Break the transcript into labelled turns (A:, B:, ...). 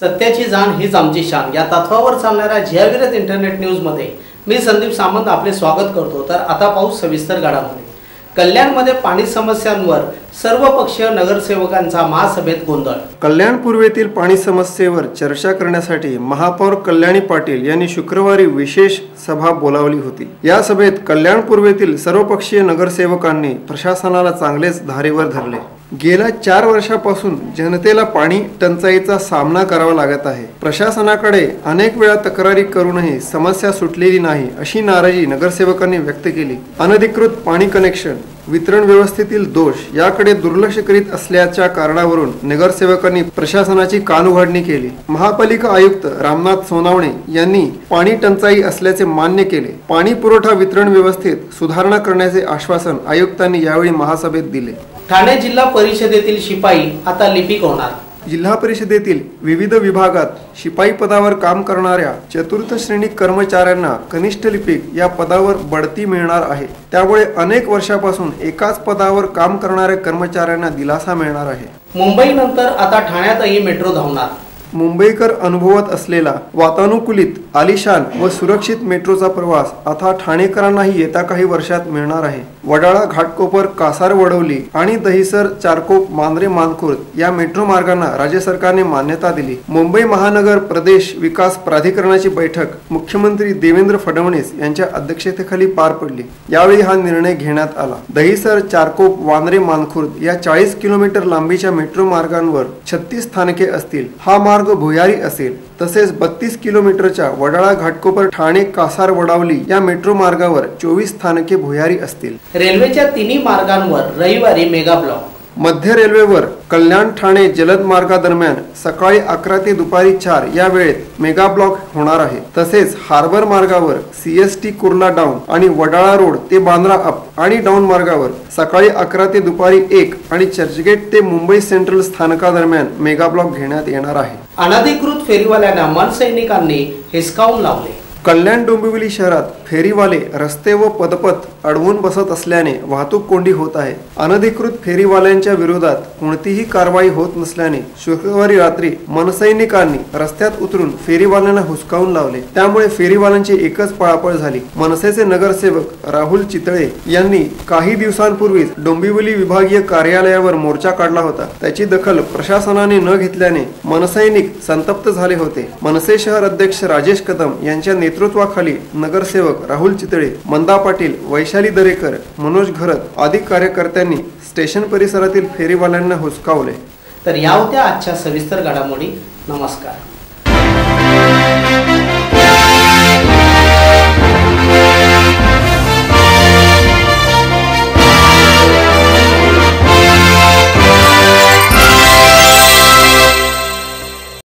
A: सत्याची जाण हीच आमची शान या तत्वावर चालणाऱ्या झियाविरत इंटरनेट न्यूज मध्ये मी संदीप सामंत आपले स्वागत करतो। तर आता पाहू सविस्तर घडामोडी। कल्याणमध्ये पाणी समस्यांवर सर्वपक्षीय नगरसेवकांचा महासभेत गोंधळ।
B: कल्याण पूर्वेतील पाणी समस्येवर चर्चा करण्यासाठी महापौर कल्याणी पाटील यांनी शुक्रवारी विशेष सभा बोलावली होती। या सभेत कल्याण पूर्वेतील सर्वपक्षीय नगरसेवकांनी प्रशासनाला चांगलेच धारेवर धरले। गेल्या 4 वर्षापासून जनतेला पाणी टंचाईचा सामना करावा लागत आहे। प्रशासनाकडे अनेक वेळा तक्रारी करूनही समस्या सुटलेली नाही अशी नाराजी नगरसेवकांनी व्यक्त केली। अनधिकृत पाणी कनेक्शन, वितरण व्यवस्थेतील दोष याकडे दुर्लक्ष करीत असल्याच्या कारणावरून नगरसेवकांनी प्रशासनाची कानउघाडणी केली। महापालिका आयुक्त रामनाथ सोनावणे यांनी पाणी टंचाई असल्याचे मान्य केले। पाणी पुरवठा वितरण व्यवस्थेत सुधारणा करण्याचे आश्वासन आयुक्तांनी यावेळी महासभेत दिले।
A: ठाणे जिल्हा परिषदेतील शिपाई आता लिपिक होणार।
B: जिल्हा परिषदेतील विविध विभागात शिपाई पदावर काम करणाऱ्या चतुर्थ श्रेणी कर्मचाऱ्यांना कनिष्ठ लिपिक या पदावर बढती मिळणार आहे। त्यामुळे अनेक वर्षापासून एकाच पदावर काम करणाऱ्या कर्मचाऱ्यांना दिलासा मिळणार आहे।
A: मुंबईनंतर आता ठाण्यातही मेट्रो धावणार।
B: मुंबईकर अनुभवत असलेला वातानुकूलित, आलिशान व सुरक्षित मेट्रोचा प्रवास आता ठाणेकरांनाही येत्या काही वर्षात मिळणार आहे। वडाळा, घाटकोपर, कासार, वडवली आणि दहिसर, चारकोप, मांद्रे, मानखुर्द या मेट्रो मार्गांना राज्य सरकारने मान्यता दिली। मुंबई महानगर प्रदेश विकास प्राधिकरणाची बैठक मुख्यमंत्री देवेंद्र फडणवीस यांच्या अध्यक्षतेखाली पार पडली। यावेळी हा निर्णय घेण्यात आला। दहिसर, चारकोप, वांद्रे, मानखुर्द या 40 किलोमीटर लांबीच्या मेट्रो मार्गांवर 36 स्थानके असतील। हा मार्ग भुयारी असेल। तसेच 32 किलोमीटरच्या वडाळा, घाटकोपर, ठाणे, कासार, वडावली या मेट्रो मार्गावर 24 स्थानके भुयारी असतील।
A: रेल्वेच्या तिन्ही मार्गांवर रविवारी मेगा ब्लॉक।
B: मध्य रेल्वेवर कल्याण ठाणे जलद मार्गादरम्यान सकाळी 11 ते दुपारी 4 या वेळेत मेगा ब्लॉक होणार आहे। तसेच हार्बर मार्गावर CST कुर्ला डाऊन आणि वडाळा रोड ते बांद्रा अप आणि डाऊन मार्गावर सकाळी 11 ते दुपारी 1 आणि चर्चगेट ते मुंबई सेंट्रल स्थानकादरम्यान मेगा ब्लॉक घेण्यात येणार आहे।
A: अनधिकृत फेरीवाल्यांना मनसैनिकांनी हिसकावून लावले।
B: कल्याण डोंबिवली शहरात फेरीवाले रस्ते व पदपथ अडवून बसत असल्याने वाहतूक कोंडी होत आहे। अनधिकृत फेरीवाल्यांच्या विरोधात कोणतीही कारवाई होत नसल्याने शुक्रवारी रात्री मनसैनिकांनी रस्त्यात उतरून फेरीवाल्यांना हुसकावून लावले। त्यामुळे फेरीवाल्यांची एकच पळापळ झाली। मनसेचे नगरसेवक राहुल चितळे यांनी काही दिवसांपूर्वीच डोंबिवली विभागीय कार्यालयावर मोर्चा काढला होता। त्याची दखल प्रशासनाने न घेतल्याने मनसैनिक संतप्त झाले होते। मनसे शहर अध्यक्ष राजेश कदम यांच्या नेतृत्वाखाली नगरसेवक राहुल चितळे, मंदा पाटील, वैशाली दरेकर, मनोज घरत आदी कार्यकर्त्यांनी स्टेशन परिसरातील फेरीवाल्यांना हुसकावले।
A: तर या होत्या आजच्या सविस्तर घडामोडी। नमस्कार।